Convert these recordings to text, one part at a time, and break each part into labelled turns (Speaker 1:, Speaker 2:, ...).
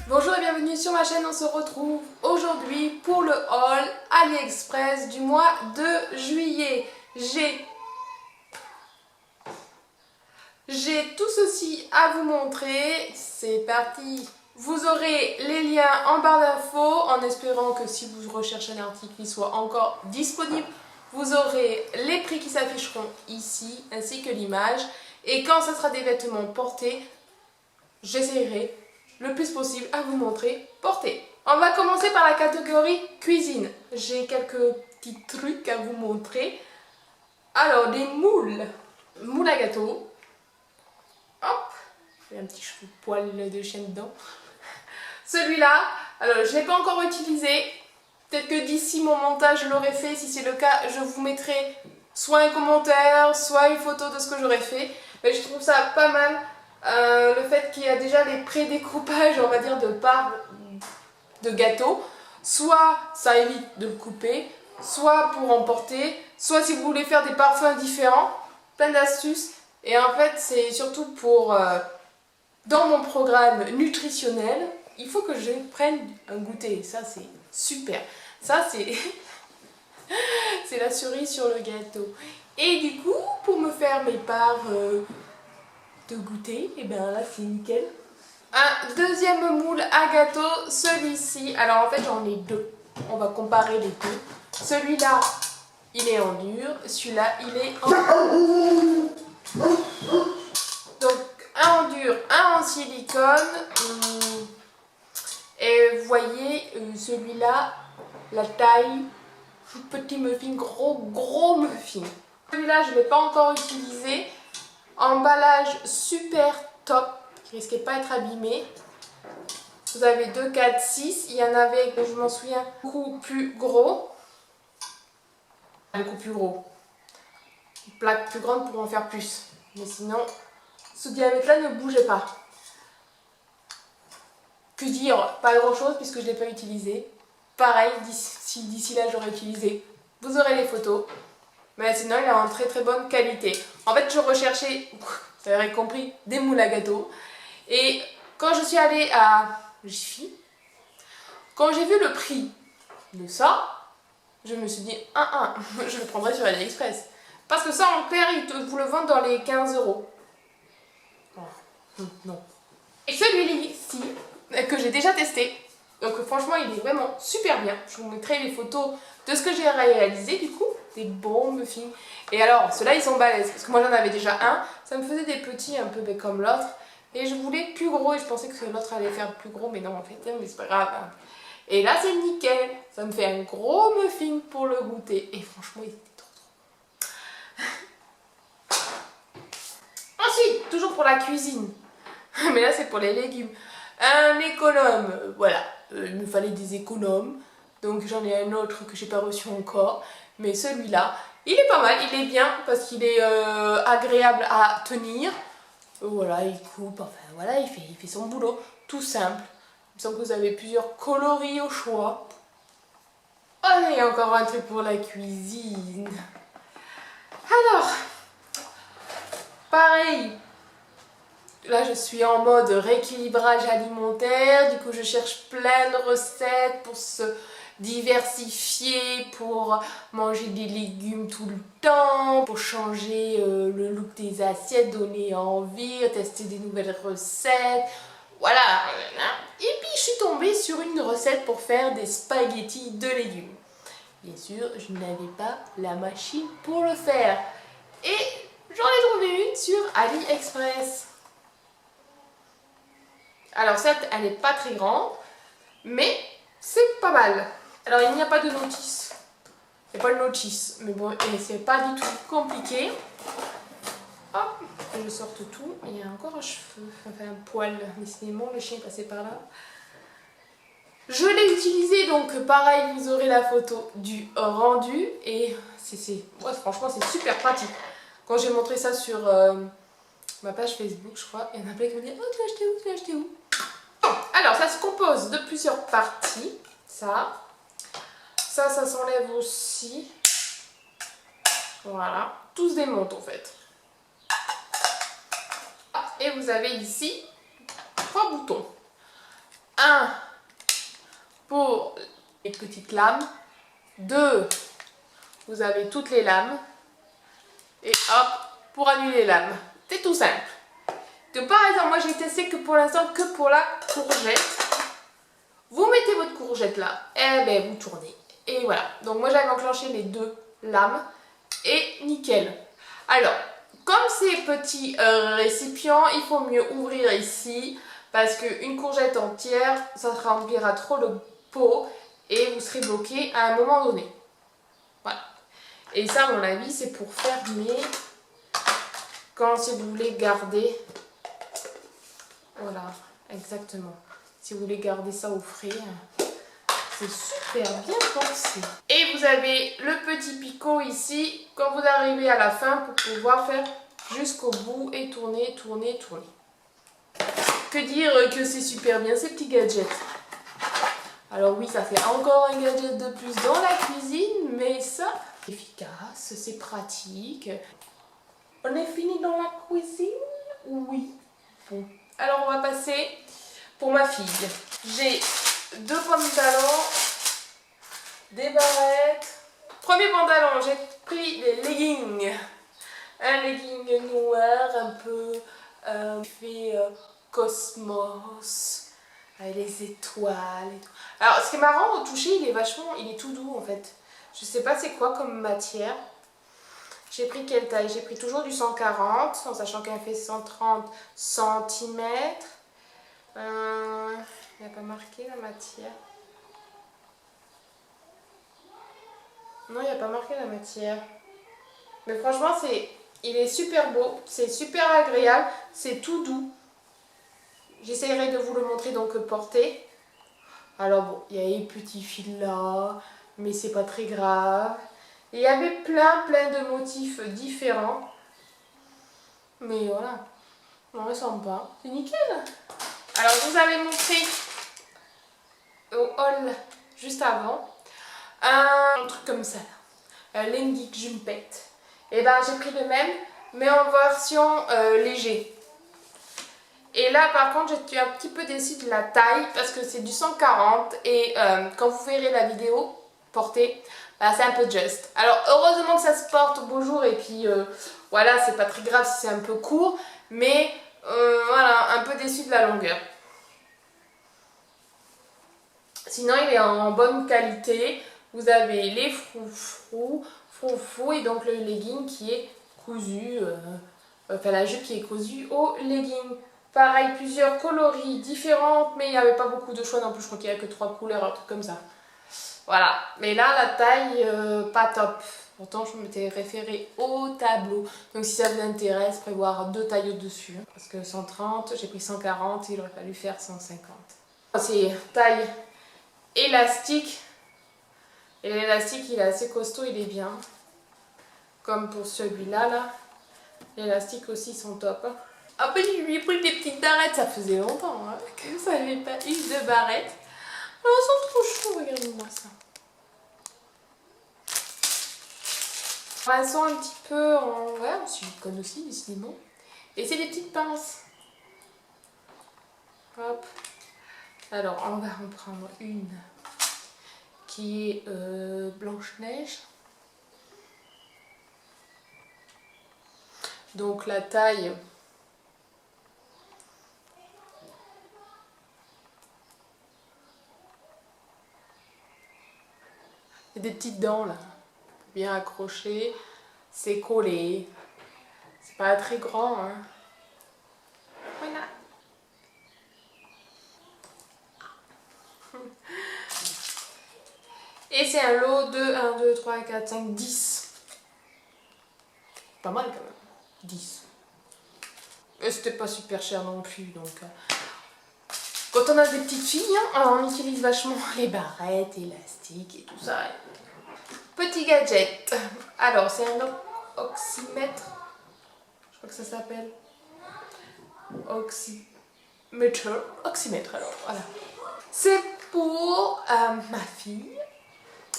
Speaker 1: Bonjour et bienvenue sur ma chaîne, on se retrouve aujourd'hui pour le haul AliExpress du mois de juillet. J'ai tout ceci à vous montrer, c'est parti. Vous aurez les liens en barre d'infos en espérant que si vous recherchez un article il soit encore disponible. Vous aurez les prix qui s'afficheront ici ainsi que l'image. Et quand ce sera des vêtements portés, j'essaierai le plus possible à vous montrer porter. On va commencer par la catégorie cuisine. J'ai quelques petits trucs à vous montrer. Alors, des moules à gâteau. Hop, j'ai un petit cheveu poil de chien dedans. Celui-là, alors je ne l'ai pas encore utilisé. Peut-être que d'ici mon montage je l'aurai fait. Si c'est le cas, je vous mettrai soit un commentaire, soit une photo de ce que j'aurais fait. Mais je trouve ça pas mal. Le fait qu'il y a déjà les pré-découpages, on va dire, de parts de gâteau. Soit ça évite de le couper, soit pour emporter, soit si vous voulez faire des parfums différents. Plein d'astuces. Et en fait, c'est surtout pour... dans mon programme nutritionnel, il faut que je prenne un goûter. Ça, c'est super. Ça, c'est... c'est la cerise sur le gâteau. Et du coup, pour me faire mes parts de goûter, et bien là, c'est nickel. Un deuxième moule à gâteau, celui-ci. Alors, en fait, j'en ai deux. On va comparer les deux. Celui-là, il est en dur. Celui-là, il est en... Donc, un en dur, un en silicone. Et vous voyez, celui-là, la taille, petit muffin, gros muffin. Celui-là, je ne l'ai pas encore utilisé. Emballage super top, qui risquait pas d'être abîmé. Vous avez 2, 4, 6. Il y en avait, je m'en souviens, beaucoup plus gros. Beaucoup plus gros. Une plaque plus grande pour en faire plus. Mais sinon, ce diamètre-là ne bougeait pas. Que dire? Pas grand-chose puisque je ne l'ai pas utilisé. Pareil, d'ici là j'aurais utilisé. Vous aurez les photos. Mais sinon, il est en très bonne qualité. En fait, je recherchais, vous avez compris, des moules à gâteau. Et quand je suis allée à Jiffy, quand j'ai vu le prix de ça, je me suis dit, je le prendrai sur AliExpress. Parce que ça, en clair, ils vous le vendent dans les 15 €. Non. Et celui-ci, que j'ai déjà testé, donc franchement, il est vraiment super bien. Je vous mettrai les photos de ce que j'ai réalisé, du coup, des bons muffins. Et alors, ceux-là, ils sont balèzes, parce que moi, j'en avais déjà un. Ça me faisait des petits, un peu comme l'autre. Et je voulais plus gros, et je pensais que l'autre allait faire plus gros, mais non, en fait, mais c'est pas grave. Hein. Et là, c'est nickel. Ça me fait un gros muffin pour le goûter. Et franchement, il était trop. Ensuite, toujours pour la cuisine. Mais là, c'est pour les légumes. Un économe, voilà. Il me fallait des économes. Donc, j'en ai un autre que j'ai pas reçu encore. Mais celui-là, il est pas mal. Il est bien parce qu'il est agréable à tenir. Voilà, il coupe. Enfin, voilà, il fait son boulot. Tout simple. Il me semble que vous avez plusieurs coloris au choix. Oh, il y a encore un truc pour la cuisine. Alors, pareil. Là, je suis en mode rééquilibrage alimentaire. Du coup, je cherche plein de recettes pour se diversifier, pour manger des légumes tout le temps, pour changer le look des assiettes, donner envie, tester des nouvelles recettes. Voilà. Et puis, je suis tombée sur une recette pour faire des spaghettis de légumes. Bien sûr, je n'avais pas la machine pour le faire. Et j'en ai trouvé une sur AliExpress. Alors certes, elle n'est pas très grande, mais c'est pas mal. Alors il n'y a pas de notice. Il n'y a pas de notice, mais bon, et c'est pas du tout compliqué. Hop, je sorte tout. Il y a encore un cheveu, enfin un poil, décidément, le chien est passé par là. Je l'ai utilisé, donc pareil, vous aurez la photo du rendu. Et ouais, franchement, c'est super pratique. Quand j'ai montré ça sur ma page Facebook, je crois, il y en a plein qui me disent « Oh, tu l'as acheté où? Tu l'as acheté où ?» Alors, ça se compose de plusieurs parties. Ça s'enlève aussi. Voilà, tout se démonte en fait. Et vous avez ici 3 boutons. Un pour les petites lames. 2, vous avez toutes les lames. Et hop, pour annuler les lames. C'est tout simple. Donc par exemple, moi j'ai testé que pour l'instant que pour la courgette. Vous mettez votre courgette là, et ben vous tournez. Et voilà. Donc moi j'avais enclenché les 2 lames et nickel. Alors, comme c'est petit récipient, il faut mieux ouvrir ici parce qu'une courgette entière, ça remplira trop le pot et vous serez bloqué à un moment donné. Voilà. Et ça, à mon avis, c'est pour fermer quand si vous voulez garder. Voilà, exactement. Si vous voulez garder ça au frais, c'est super bien pensé. Et vous avez le petit picot ici quand vous arrivez à la fin pour pouvoir faire jusqu'au bout et tourner, tourner, tourner. Que dire que c'est super bien ces petits gadgets. Alors oui, ça fait encore un gadget de plus dans la cuisine, mais ça, c'est efficace, c'est pratique. On est fini dans la cuisine? Oui. Bon, alors on va passer pour ma fille. J'ai 2 pantalons, des barrettes. Premier pantalon, j'ai pris des leggings. Un legging noir, un peu fait cosmos, avec les étoiles et tout. Alors ce qui est marrant au toucher, il est tout doux en fait. Je sais pas c'est quoi comme matière. J'ai pris quelle taille? J'ai pris toujours du 140, en sachant qu'elle fait 130 cm. Il n'y a pas marqué la matière. Non, il n'y a pas marqué la matière. Mais franchement, il est super beau, c'est super agréable, c'est tout doux. J'essaierai de vous le montrer donc porté. Alors bon, il y a les petits fils là, mais c'est pas très grave. Il y avait plein de motifs différents. Mais voilà, on ne ressemble pas. C'est nickel. Alors je vous avais montré au haul juste avant un truc comme ça, un Lengi Jumpet. Et ben j'ai pris le même, mais en version léger. Et là par contre j'étais un petit peu déçue de la taille parce que c'est du 140 et quand vous verrez la vidéo portée, bah, c'est un peu juste. Alors heureusement que ça se porte beau jour et puis voilà, c'est pas très grave si c'est un peu court, mais voilà, un peu déçue de la longueur. Sinon il est en bonne qualité. Vous avez les froufrous et donc le legging qui est cousu, enfin la jupe qui est cousue au legging. Pareil, plusieurs coloris différentes, mais il n'y avait pas beaucoup de choix non plus. Je crois qu'il n'y a que 3 couleurs, un truc comme ça. Voilà, mais là la taille, pas top. Pourtant je m'étais référée au tableau. Donc si ça vous intéresse, prévoir 2 tailles au-dessus. Parce que 130, j'ai pris 140, il aurait fallu faire 150. C'est taille élastique. Et l'élastique il est assez costaud, il est bien. Comme pour celui-là, là. L'élastique aussi sont top. Après je lui ai pris des petites barrettes, ça faisait longtemps hein, que ça n'avait pas eu de barrettes. Alors elles sont trop chauds, regardez-moi ça. Elles sont un petit peu en... Ouais, en silicone aussi, décidément. Et c'est des petites pinces. Hop. Alors on va en prendre une qui est Blanche-Neige. Donc la taille... Il y a des petites dents là, bien accrochées, c'est collé, c'est pas très grand hein. Voilà. Et c'est un lot de 1, 2, 3, 4, 5, 10. Pas mal quand même, 10. Et c'était pas super cher non plus donc... Quand on a des petites filles, hein, on utilise vachement les barrettes, élastiques et tout ça. Petit gadget. Alors, c'est un oxymètre. Je crois que ça s'appelle. Oxymètre, alors, voilà. C'est pour ma fille.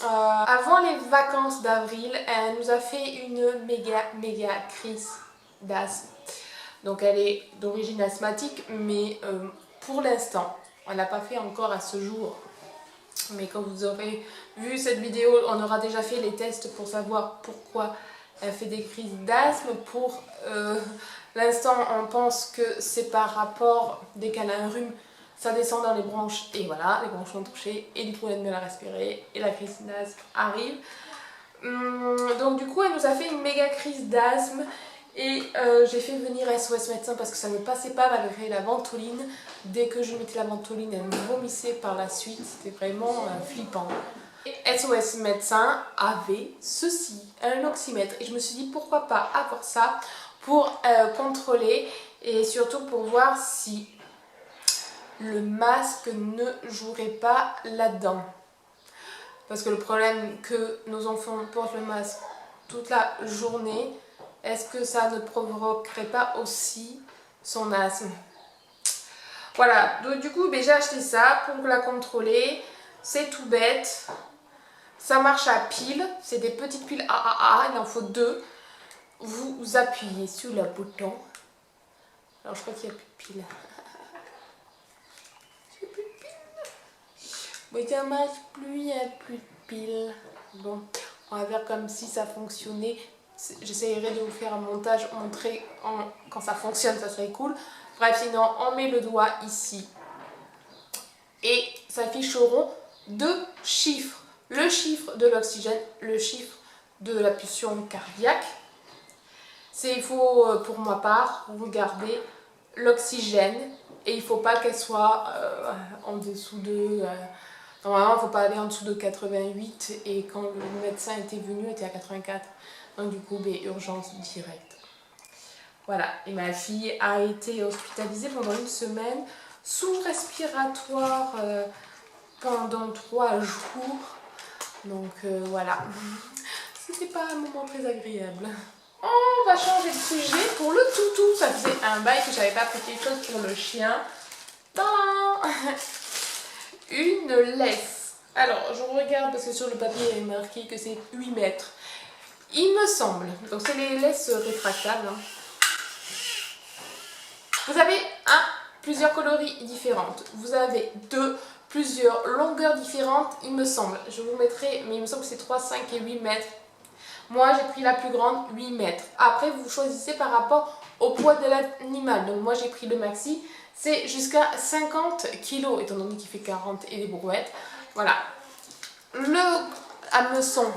Speaker 1: avant les vacances d'avril, elle nous a fait une méga crise d'asthme. Donc elle est d'origine asthmatique, mais pour l'instant, on n'a pas fait encore à ce jour. Mais quand vous aurez vu cette vidéo, on aura déjà fait les tests pour savoir pourquoi elle fait des crises d'asthme. Pour l'instant, on pense que c'est par rapport, dès qu'elle a un rhume, ça descend dans les bronches et voilà, les bronches sont touchées et du coup elle a de mal à respirer et la crise d'asthme arrive. Donc du coup elle nous a fait une méga crise d'asthme et j'ai fait venir SOS médecin parce que ça ne passait pas malgré la ventoline. Dès que je mettais la ventoline, elle me vomissait par la suite, c'était vraiment flippant. Et SOS médecin avait ceci, un oxymètre, et je me suis dit pourquoi pas avoir ça pour contrôler et surtout pour voir si le masque ne jouerait pas là-dedans. Parce que le problème que nos enfants portent le masque toute la journée, est-ce que ça ne provoquerait pas aussi son asthme? Voilà, donc du coup j'ai acheté ça pour la contrôler. C'est tout bête. Ça marche à pile, c'est des petites piles AAA, il en faut 2. Vous appuyez sur le bouton. Alors je crois qu'il n'y a plus de piles. Mais ça marche plus, il n'y a plus de piles. Bon, on va faire comme si ça fonctionnait. J'essayerai de vous faire un montage, montrer quand ça fonctionne, ça serait cool. Bref, sinon on met le doigt ici. Et ça afficheront 2 chiffres. Le chiffre de l'oxygène, le chiffre de la pulsion cardiaque. Il faut, pour ma part, regarder l'oxygène. Et il ne faut pas qu'elle soit en dessous de... normalement, il ne faut pas aller en dessous de 88. Et quand le médecin était venu, il était à 84. Donc du coup, urgence directe. Voilà. Et ma fille a été hospitalisée pendant 1 semaine sous respiratoire pendant 3 jours. Donc voilà. C'était pas un moment très agréable. On va changer de sujet pour le toutou. Ça faisait un bail que j'avais pas pris quelque chose pour le chien. Tadam! Une laisse. Alors, je regarde parce que sur le papier il est marqué que c'est 8 mètres. Il me semble. Donc, c'est les laisses rétractables. Hein. Vous avez plusieurs coloris différentes. Vous avez plusieurs longueurs différentes, il me semble. Je vous mettrai, mais il me semble que c'est 3, 5 et 8 mètres. Moi, j'ai pris la plus grande, 8 mètres. Après, vous choisissez par rapport au poids de l'animal. Donc, moi, j'ai pris le maxi. C'est jusqu'à 50 kg, étant donné qu'il fait 40 et des brouettes. Voilà. Le hameçon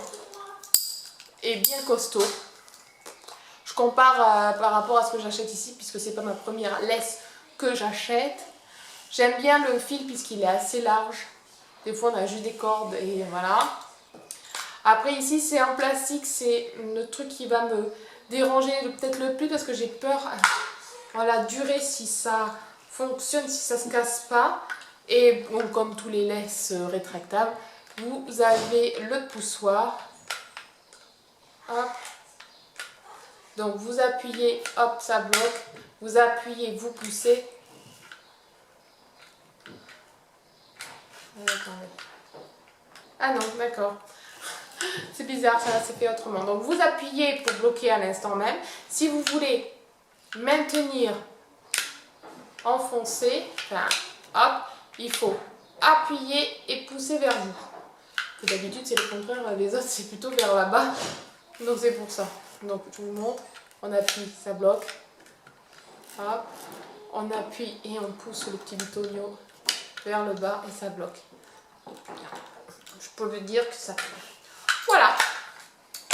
Speaker 1: est bien costaud. Je compare par rapport à ce que j'achète ici, puisque c'est pas ma première laisse que j'achète. J'aime bien le fil puisqu'il est assez large. Des fois, on a juste des cordes et voilà. Après ici c'est en plastique, c'est le truc qui va me déranger peut-être le plus parce que j'ai peur à la durée si ça fonctionne, si ça se casse pas. Et bon, comme tous les laisses rétractables, vous avez le poussoir. Hop. Donc vous appuyez, hop, ça bloque. Vous appuyez, vous poussez. Ah non, d'accord. C'est bizarre, ça s'est fait autrement. Donc vous appuyez pour bloquer à l'instant même. Si vous voulez maintenir, enfoncer, enfin, hop, il faut appuyer et pousser vers vous. D'habitude c'est le contraire, les autres c'est plutôt vers là-bas. Donc c'est pour ça. Donc je vous montre, on appuie, ça bloque. Hop, on appuie et on pousse le petit bitonio vers le bas et ça bloque. Je peux le dire que ça fait. Voilà,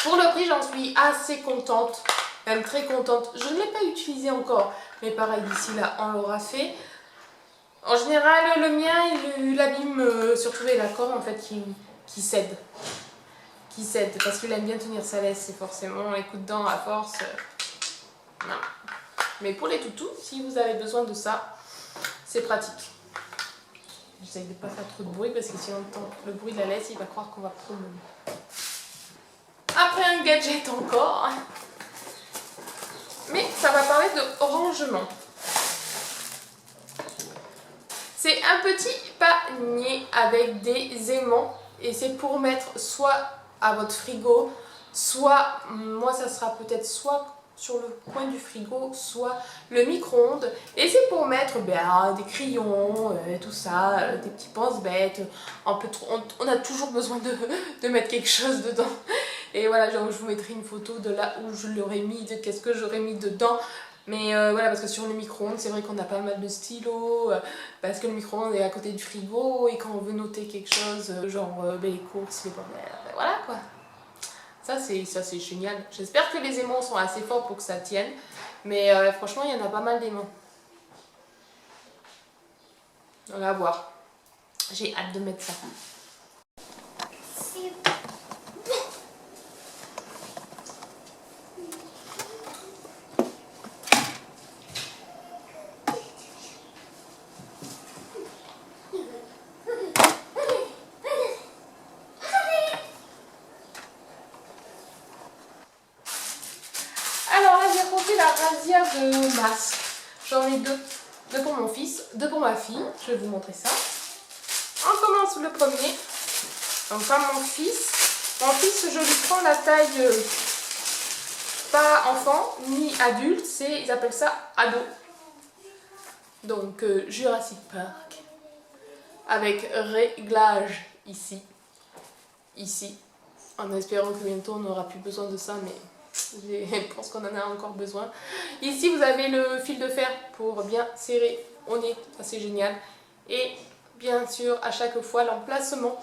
Speaker 1: pour le prix j'en suis assez contente, même très contente. Je ne l'ai pas utilisé encore, mais pareil d'ici là on l'aura fait. En général le mien il abîme surtout les lacors en fait qui cèdent. Parce qu'il aime bien tenir sa laisse, c'est forcément les coups de dents à force. Non. Mais pour les toutous, si vous avez besoin de ça, c'est pratique. J'essaie de ne pas faire trop de bruit parce que si on entend le bruit de la laisse, il va croire qu'on va promener. Après un gadget encore, mais ça va parler de rangement. C'est un petit panier avec des aimants et c'est pour mettre soit à votre frigo, soit, moi ça sera peut-être soit sur le coin du frigo, soit le micro-ondes, et c'est pour mettre des crayons, tout ça, des petits pense-bêtes. On a toujours besoin de mettre quelque chose dedans. Et voilà, genre, je vous mettrai une photo de là où je l'aurais mis, de qu'est-ce que j'aurais mis dedans. Mais voilà, parce que sur le micro-ondes, c'est vrai qu'on a pas mal de stylos, parce que le micro-ondes est à côté du frigo, et quand on veut noter quelque chose, genre les courses, les bordels, voilà quoi. Ça c'est génial. J'espère que les aimants sont assez forts pour que ça tienne, mais franchement, il y en a pas mal d'aimants. On va voir. J'ai hâte de mettre ça. Alors là, j'ai compté la rasière de masque. J'en ai deux. Deux pour mon fils, deux pour ma fille. Je vais vous montrer ça. On commence le premier. Donc comme mon fils, je lui prends la taille pas enfant ni adulte, ils appellent ça ado. Donc Jurassic Park, avec réglage ici, en espérant que bientôt on n'aura plus besoin de ça, mais je pense qu'on en a encore besoin. Ici vous avez le fil de fer pour bien serrer au nez, ça c'est génial. Et bien sûr à chaque fois l'emplacement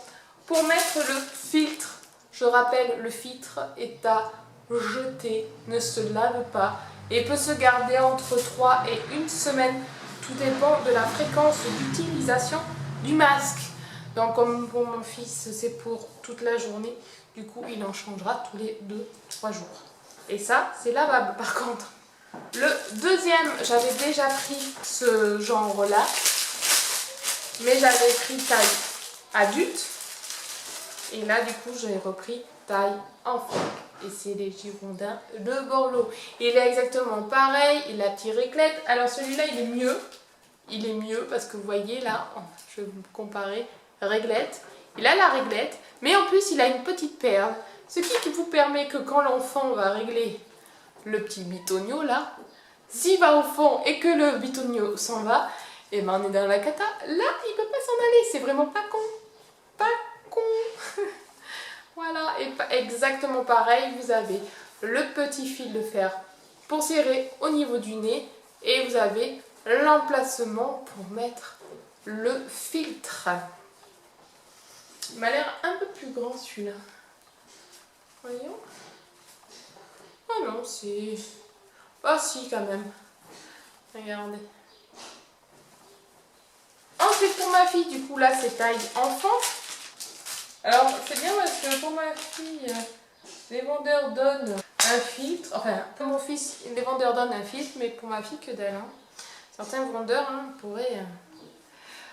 Speaker 1: pour mettre le filtre. Je rappelle, le filtre est à jeter, ne se lave pas et peut se garder entre 3 et 1 semaine. Tout dépend de la fréquence d'utilisation du masque. Donc comme pour mon fils c'est pour toute la journée, du coup il en changera tous les 2-3 jours. Et ça c'est lavable par contre. Le deuxième, j'avais déjà pris ce genre là, mais j'avais pris taille adulte. Et là, du coup, j'ai repris taille enfant. Et c'est les Girondins de Borloo. Il est exactement pareil. Il a la petite réglette. Alors, celui-là, il est mieux. Il est mieux parce que vous voyez là, je vais vous comparer. Réglette. Il a la réglette. Mais en plus, il a une petite perle. Ce qui vous permet que quand l'enfant va régler le petit bitonio là, s'il va au fond et que le bitonio s'en va, et ben on est dans la cata. Là, il peut pas s'en aller. C'est vraiment pas con. Pas con. Voilà, et exactement pareil, vous avez le petit fil de fer pour serrer au niveau du nez et vous avez l'emplacement pour mettre le filtre. Il m'a l'air un peu plus grand celui-là. Voyons. Oh non, c'est... Ah si, quand même. Regardez. Ensuite, pour ma fille, du coup, là, c'est taille enfant. Alors, c'est bien parce que pour ma fille, les vendeurs donnent un filtre. Enfin, pour mon fils, les vendeurs donnent un filtre, mais pour ma fille, que dalle. Hein. Certains vendeurs pourraient...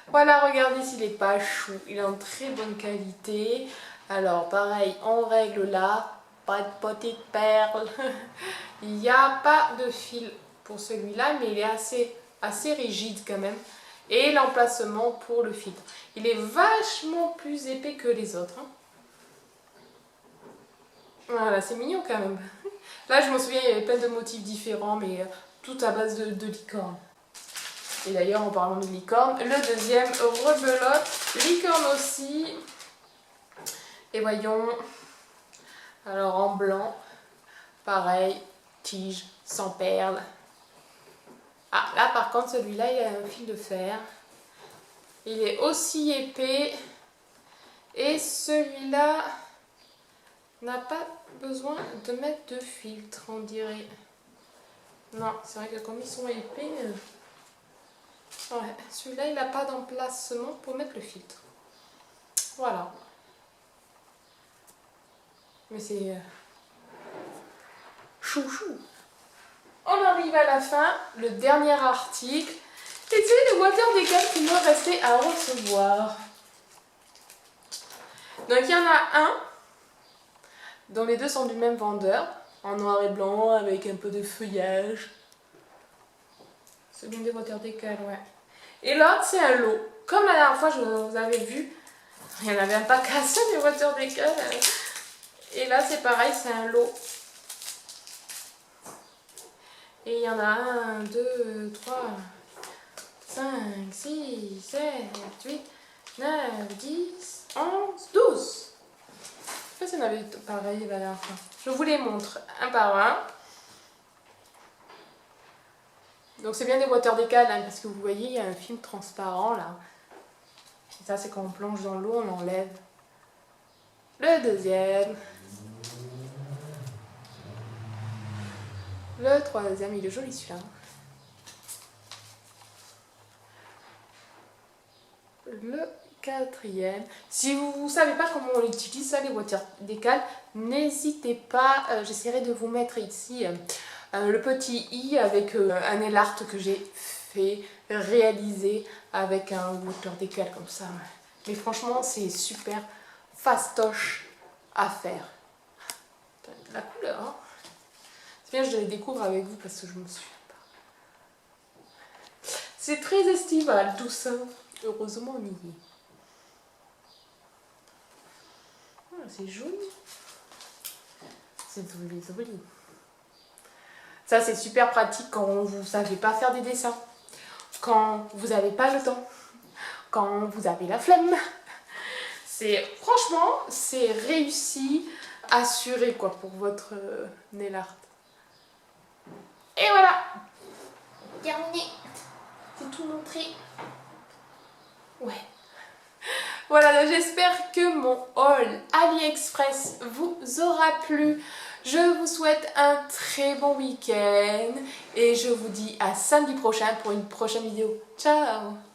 Speaker 1: Voilà, regardez s'il n'est pas chou. Il est en très bonne qualité. Alors, pareil, on règle là. Pas de petite perle. Il n'y a pas de fil pour celui-là, mais il est assez rigide quand même. Et l'emplacement pour le filtre. Il est vachement plus épais que les autres. Hein. Voilà, c'est mignon quand même. Là, je m'en souviens, il y avait plein de motifs différents, mais tout à base de licorne. Et d'ailleurs, en parlant de licorne, le deuxième, rebelote, licorne aussi. Et voyons, alors en blanc, pareil, tige, sans perles. Ah, là par contre, celui-là, il a un fil de fer. Il est aussi épais. Et celui-là n'a pas besoin de mettre de filtre, on dirait. Non, c'est vrai que comme ils sont épais... Ouais, celui-là, il n'a pas d'emplacement pour mettre le filtre. Voilà. Mais c'est... chouchou. On arrive à la fin, le dernier article. Et c'est le water décal qui doit rester à recevoir. Donc il y en a un, dont les deux sont du même vendeur, en noir et blanc, avec un peu de feuillage. Celui des water décal, ouais. Et l'autre, c'est un lot. Comme la dernière fois, je vous avais vu, Il n'y en avait même pas qu'un seul, les water décal. Et là, c'est pareil, c'est un lot. Et il y en a 1, 2, 3, 5, 6, 7, 8, 9, 10, 11, 12. Je sais pas s'il y en avait pareil la dernière fois. Je vous les montre un par un. Donc c'est bien des water décal, hein, parce que vous voyez, il y a un film transparent là. Et ça, c'est quand on plonge dans l'eau, on enlève. Le deuxième. Le troisième, il est joli celui-là. Le quatrième. Si vous ne savez pas comment on utilise ça, les water décal, n'hésitez pas. J'essaierai de vous mettre ici le petit i avec un nail art que j'ai fait réaliser avec un water décal comme ça. Mais franchement, c'est super fastoche à faire. La couleur, hein. C'est bien, je les découvre avec vous parce que je me souviens pas. C'est très estival tout ça. Heureusement, on y est. Oh, c'est joli. C'est joli, joli. Ça, c'est super pratique quand vous ne savez pas faire des dessins. Quand vous n'avez pas le temps. Quand vous avez la flemme. Franchement, c'est réussi, assuré quoi pour votre nail art. Et voilà, terminé. C'est tout montré. Ouais. Voilà, j'espère que mon haul AliExpress vous aura plu. Je vous souhaite un très bon week-end et je vous dis à samedi prochain pour une prochaine vidéo. Ciao!